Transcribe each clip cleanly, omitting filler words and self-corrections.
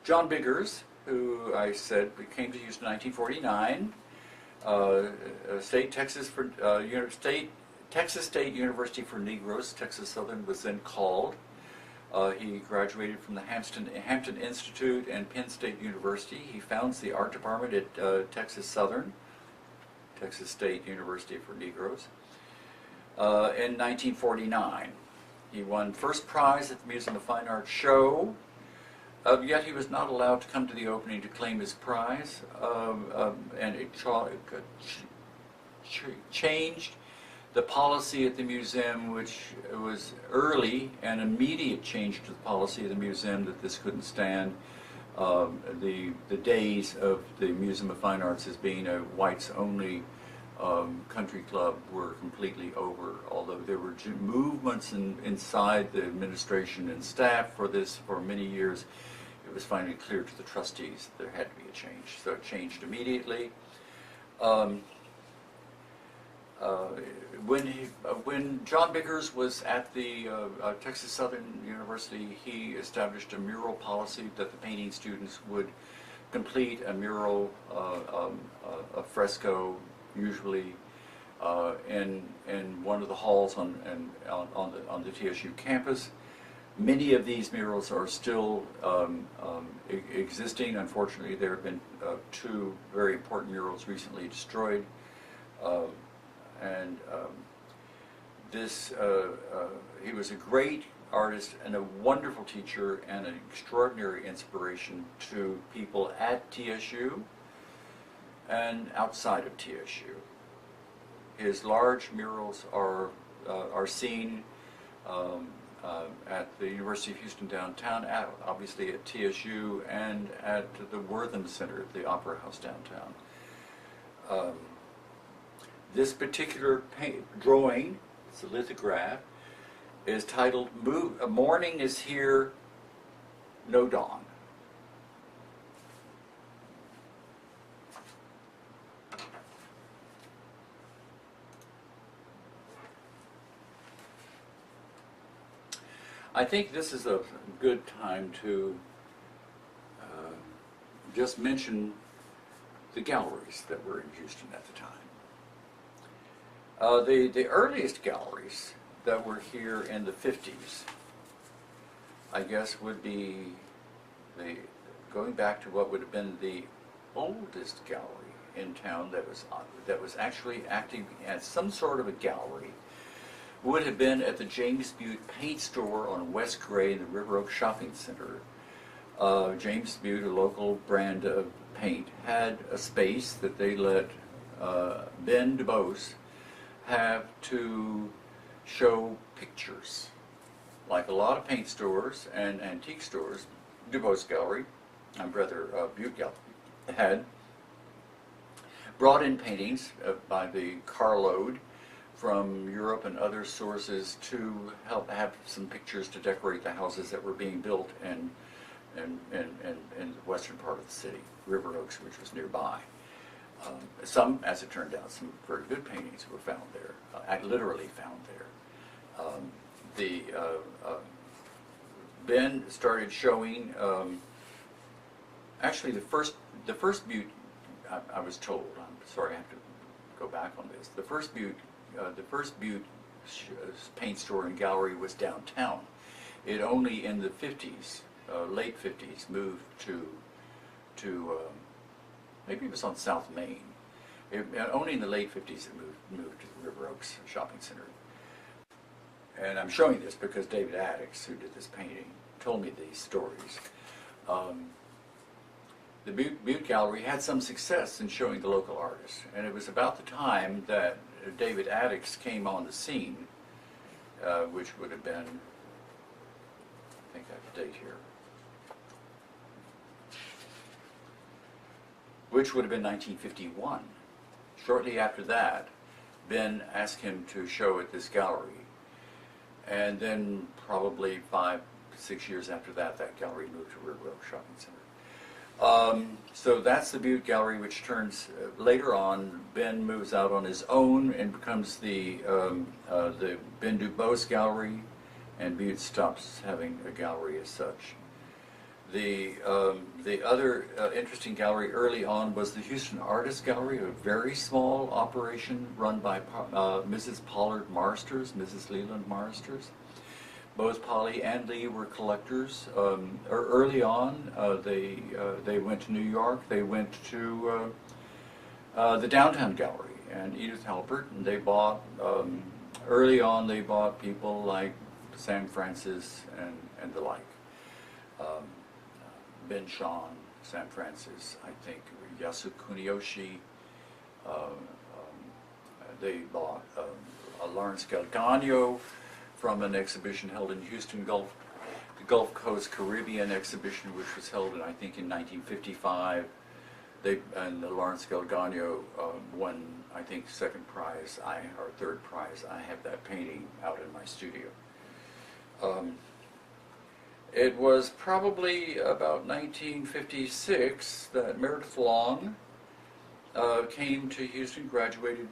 John Biggers, who I said came to Houston in 1949, Texas State University for Negroes, Texas Southern was then called. He graduated from the Hampton Institute and Penn State University. He founds the art department at Texas Southern, Texas State University for Negroes. In 1949, he won first prize at the Museum of Fine Arts show. Yet he was not allowed to come to the opening to claim his prize, and it changed the policy at the museum, which was early and immediate change to the policy of the museum that this couldn't stand. The days of the Museum of Fine Arts as being a whites-only country club were completely over, although there were movements inside the administration and staff for this for many years. It was finally clear to the trustees that there had to be a change, so it changed immediately. When John Biggers was at the Texas Southern University, he established a mural policy that the painting students would complete a mural, a fresco, usually in one of the halls on the TSU campus. Many of these murals are still existing. Unfortunately, there have been two very important murals recently destroyed. He was a great artist and a wonderful teacher and an extraordinary inspiration to people at TSU and outside of TSU. His large murals are seen at the University of Houston downtown, obviously at TSU, and at the Wortham Center, the Opera House downtown. This particular drawing, it's a lithograph, is titled "Morning is Here, No Dawn." I think this is a good time to just mention the galleries that were in Houston at the time. The earliest galleries that were here in the 50s, I guess, would be going back to what would have been the oldest gallery in town that was actually acting as some sort of a gallery, would have been at the James Butte Paint Store on West Gray in the River Oak Shopping Center. James Butte, a local brand of paint, had a space that they let Ben DuBose have to show pictures. Like a lot of paint stores and antique stores, DuBose Gallery, Butte Gallery, had brought in paintings by the carload from Europe and other sources to help have some pictures to decorate the houses that were being built in the western part of the city, River Oaks, which was nearby. Some, as it turned out, some very good paintings were found there, literally found there. Ben started showing, actually the first Butte, I was told, I'm sorry I have to go back on this, the first Butte paint store and gallery was downtown. It only in the 50s, late 50s, moved to maybe it was on South Main. Only in the late 50s it moved to the River Oaks Shopping Center. And I'm showing this because David Adickes, who did this painting, told me these stories. The Butte Gallery had some success in showing the local artists, and it was about the time that David Adickes came on the scene, which would have been, I think I have a date here, which would have been 1951. Shortly after that, Ben asked him to show at this gallery, and then probably 5-6 years after that, that gallery moved to River Oak Shopping Center. So that's the Butte Gallery, which turns, later on, Ben moves out on his own and becomes the Ben DuBose Gallery, and Butte stops having a gallery as such. The other interesting gallery early on was the Houston Artists Gallery, a very small operation run by Mrs. Pollard Marsters, Mrs. Leland Marsters. Both Polly and Lee were collectors. Early on, they went to New York. They went to the Downtown Gallery and Edith Halpert, and they bought. Early on, they bought people like Sam Francis and the like. Ben Shahn, Sam Francis, I think, Yasu Kuniyoshi. They bought Lawrence Galgano from an exhibition held in Houston, the Gulf Coast Caribbean exhibition, which was held in, I think, in 1955. And Lawrence Galgano won, I think, second prize, or third prize. I have that painting out in my studio. It was probably about 1956 that Meredith Long came to Houston, graduated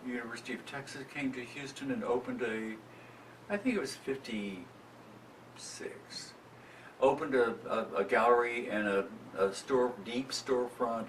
University of Texas, came to Houston and opened I think it was 56, opened a gallery and a deep storefront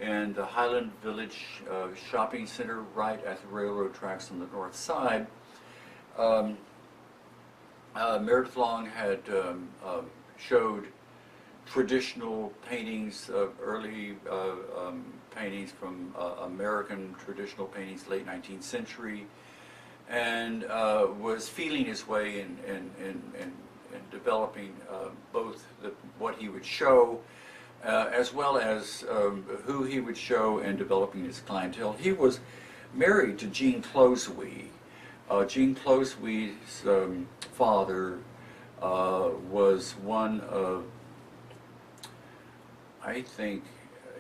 in the Highland Village shopping center right at the railroad tracks on the north side. Meredith Long had showed traditional paintings, early paintings from American traditional paintings, late 19th century, and was feeling his way in developing both what he would show as well as who he would show and developing his clientele. He was married to Jean Closewee. Jean Closewee's father was one of, I think,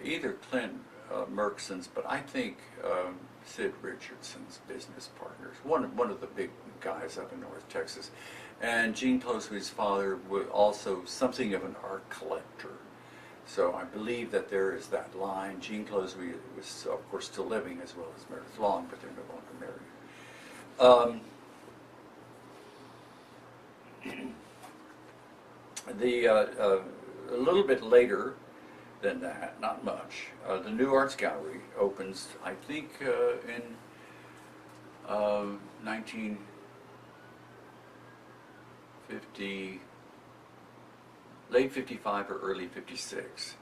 either Clint Merkson's, but I think Sid Richardson's business partners, one of the big guys up in North Texas. And Jean Closewee's father was also something of an art collector. So I believe that there is that line. Jean Closewee was, of course, still living, as well as Meredith Long, but they're no longer married. A little bit later than that, not much, the New Arts Gallery opens, I think, in 1950, late 55 or early 56.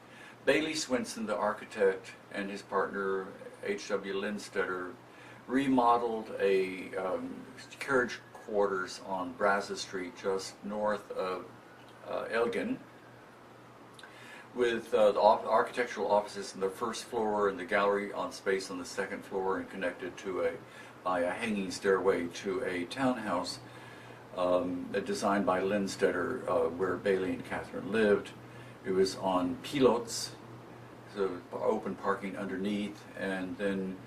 Bailey Swinson, the architect, and his partner H.W. Lindstetter remodeled a carriage quarters on Brazos Street, just north of Elgin, with the architectural offices in the first floor and the gallery on space on the second floor, and connected by a hanging stairway to a townhouse designed by Lindstetter, where Bailey and Catherine lived. It was on pilots, so open parking underneath, and then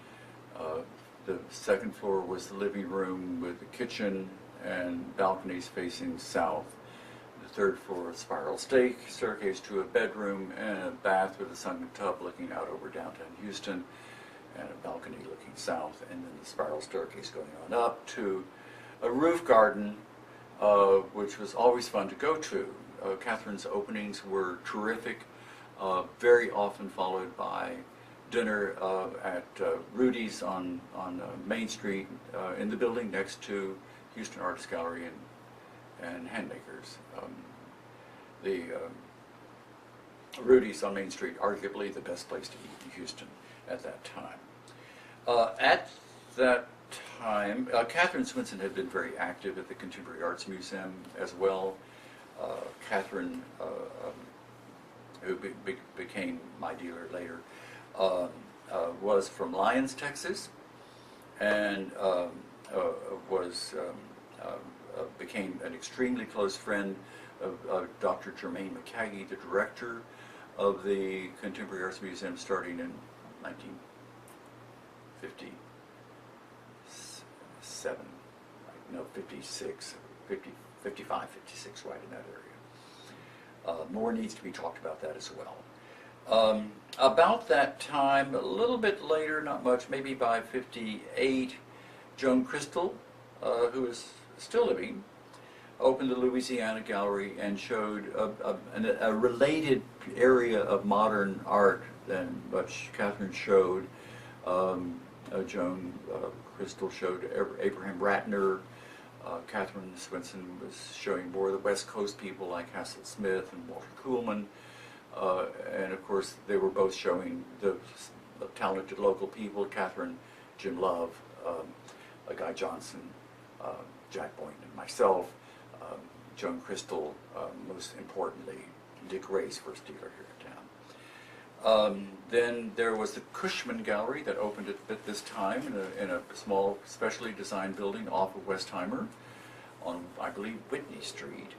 the second floor was the living room with the kitchen and balconies facing south. The third floor, spiral staircase to a bedroom and a bath with a sunken tub looking out over downtown Houston, and a balcony looking south, and then the spiral staircase going on up to a roof garden, which was always fun to go to. Catherine's openings were terrific, very often followed by dinner at Rudy's on Main Street, in the building next to Houston Artists Gallery and Handmakers. The Rudy's on Main Street, arguably the best place to eat in Houston at that time. At that time, Catherine Swinson had been very active at the Contemporary Arts Museum as well. Catherine, who became my dealer later, was from Lyons, Texas, and became an extremely close friend of Dr. Germaine McCaggy, the director of the Contemporary Arts Museum, starting in 1957, 56, 55, 56, right in that area. More needs to be talked about that as well. About that time, a little bit later, not much, maybe by 58, Joan Crystal, who is still living, opened the Louisiana Gallery and showed a related area of modern art than which Catherine showed. Joan Crystal showed Abraham Ratner. Catherine Swinson was showing more of the West Coast people like Hassel Smith and Walter Kuhlman. And of course, they were both showing the talented local people, Catherine, Jim Love, Guy Johnson, Jack Boynton, and myself. Joan Crystal, most importantly, Dick Ray's first dealer here in town. Then there was the Cushman Gallery that opened at this time in a small, specially designed building off of Westheimer on, I believe, Whitney Street.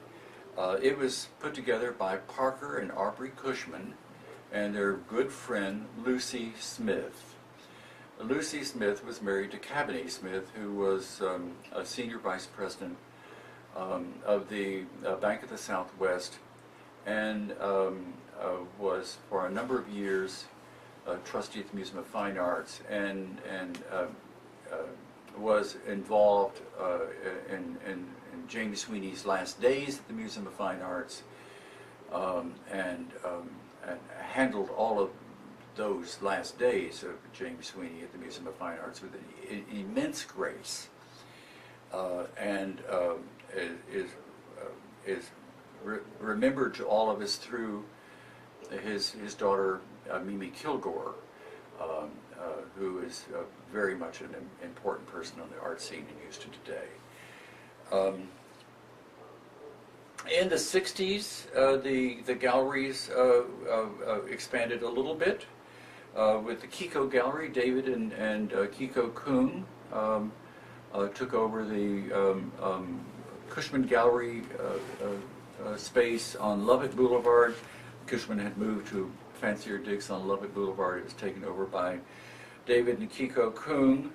It was put together by Parker and Aubrey Cushman and their good friend Lucy Smith. Lucy Smith was married to Cabinet Smith, who was a senior vice president of the Bank of the Southwest, and was for a number of years trustee at the Museum of Fine Arts, and was involved in James Sweeney's last days at the Museum of Fine Arts, and handled all of those last days of James Sweeney at the Museum of Fine Arts with an immense grace, and is remembered to all of us through his daughter Mimi Kilgore, who is very much an important person on the art scene in Houston today. In the 60s, the galleries expanded a little bit. With the Kiko Gallery, David and Kiko Kuhn took over the Cushman Gallery space on Lubbock Boulevard. Cushman had moved to fancier digs on Lubbock Boulevard. It was taken over by David and Kiko Kuhn,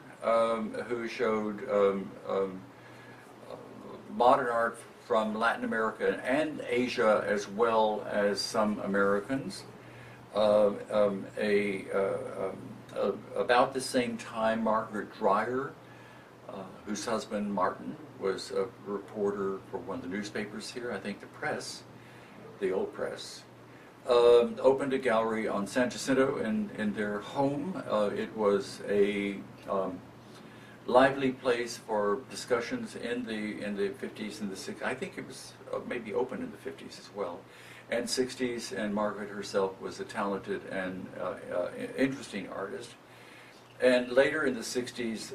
who showed modern art from Latin America and Asia, as well as some Americans. About the same time, Margaret Dreyer, whose husband Martin was a reporter for one of the newspapers here, I think the Press, the old Press, opened a gallery on San Jacinto in their home. It was a lively place for discussions in the 50s and the 60s. I think it was maybe open in the 50s as well, and 60s. And Margaret herself was a talented and interesting artist. And later in the 60s,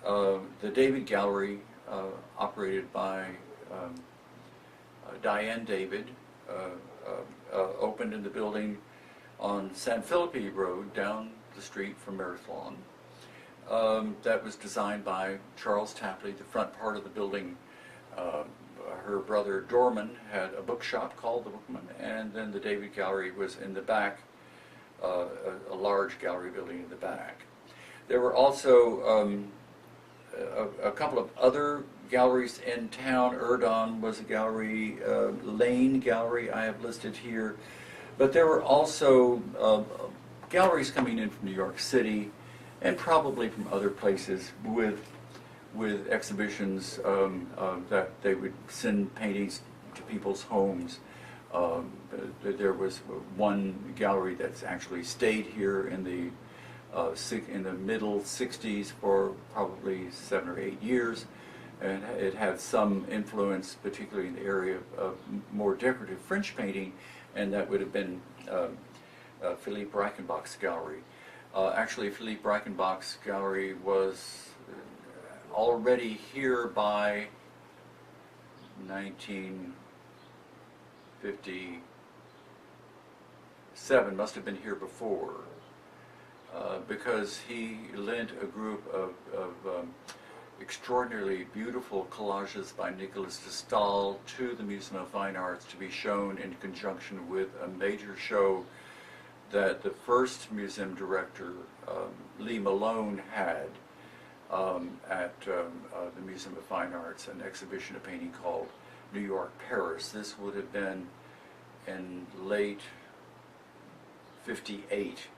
the David Gallery, operated by Diane David, opened in the building on San Felipe Road down the street from Meredith Lawn. That was designed by Charles Tapley. The front part of the building, her brother Dorman had a bookshop called The Bookman, and then the David Gallery was in the back, a large gallery building in the back. There were also a couple of other galleries in town. Erdon was a gallery, Lane Gallery I have listed here, but there were also galleries coming in from New York City and probably from other places with exhibitions that they would send paintings to people's homes. There was one gallery that's actually stayed here in the middle 60s for probably 7 or 8 years, and it had some influence, particularly in the area of more decorative French painting, and that would have been Philippe Reichenbach's gallery. Actually, Philippe Reichenbach's gallery was already here by 1957, must have been here before, because he lent a group of extraordinarily beautiful collages by Nicolas de Stael to the Museum of Fine Arts to be shown in conjunction with a major show that the first museum director, Lee Malone, had at the Museum of Fine Arts, an exhibition of painting called New York, Paris. This would have been in late 58,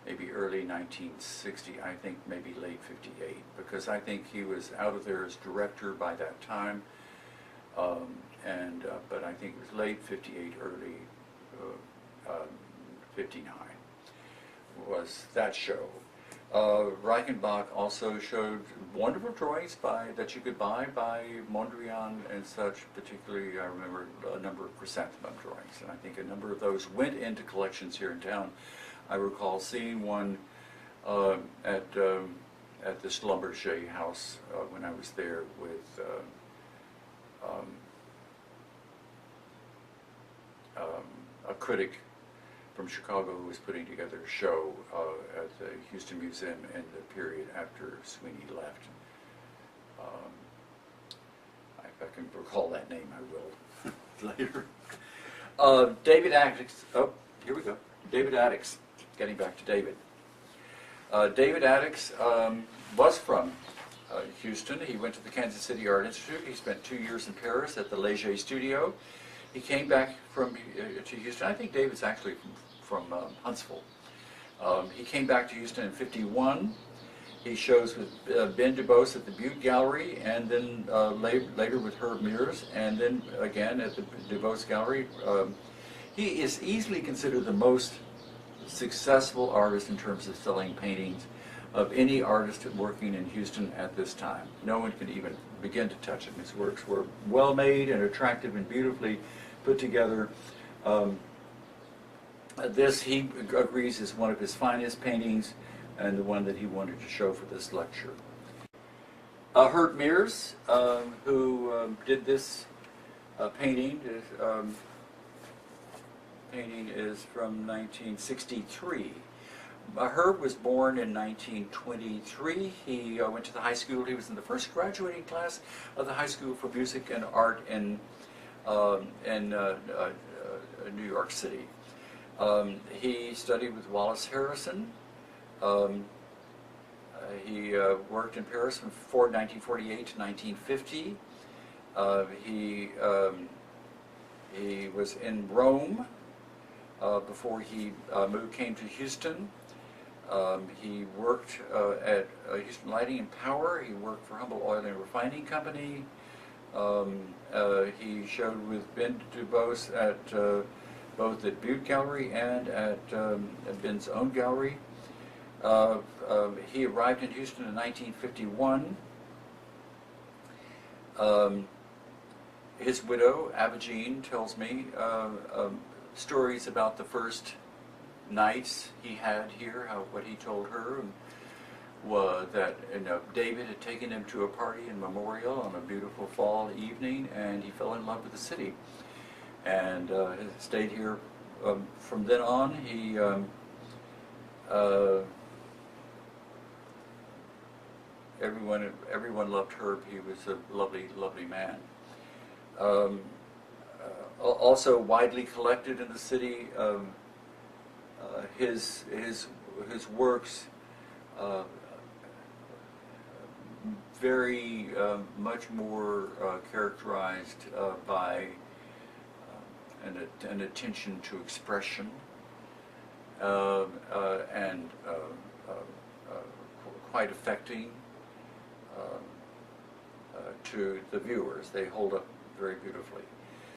maybe early 1960, I think maybe late 58, because I think he was out of there as director by that time. But I think it was late 58, early 59 was that show. Reichenbach also showed wonderful drawings that you could buy by Mondrian and such. Particularly, I remember a number of chrysanthemum drawings, and I think a number of those went into collections here in town. I recall seeing one at the Schlumberger house when I was there with a critic from Chicago who was putting together a show at the Houston Museum in the period after Sweeney left. If I can recall that name, I will later. David Adickes. Oh, here we go. David Adickes. Getting back to David. David Adickes was from Houston. He went to the Kansas City Art Institute. He spent 2 years in Paris at the Leger Studio. He came back to Houston. I think David's actually from Huntsville. He came back to Houston in '51. He shows with Ben DuBose at the Butte Gallery, and then later with Herb Mears, and then again at the DuBose Gallery. He is easily considered the most successful artist in terms of selling paintings of any artist working in Houston at this time. No one can even begin to touch him. His works were well made and attractive and beautifully put together. This, he agrees, is one of his finest paintings and the one that he wanted to show for this lecture. Herb Mears, who did this painting, is from 1963. Herb was born in 1923. He went to the high school. He was in the first graduating class of the High School for Music and Art in New York City. He studied with Wallace Harrison. He worked in Paris from 1948 to 1950. He was in Rome before he came to Houston. He worked at Houston Lighting and Power. He worked for Humble Oil and Refining Company. He showed with Ben DuBose at both at Butte Gallery and at Ben's own gallery. He arrived in Houston in 1951. His widow, Abigine, tells me stories about the first nights he had here, what he told her was that David had taken him to a party in Memorial on a beautiful fall evening, and he fell in love with the city, and stayed here. From then on, he everyone loved Herb. He was a lovely man. Also widely collected in the city. His works very much more characterized by an attention to expression and quite affecting to the viewers. They hold up very beautifully.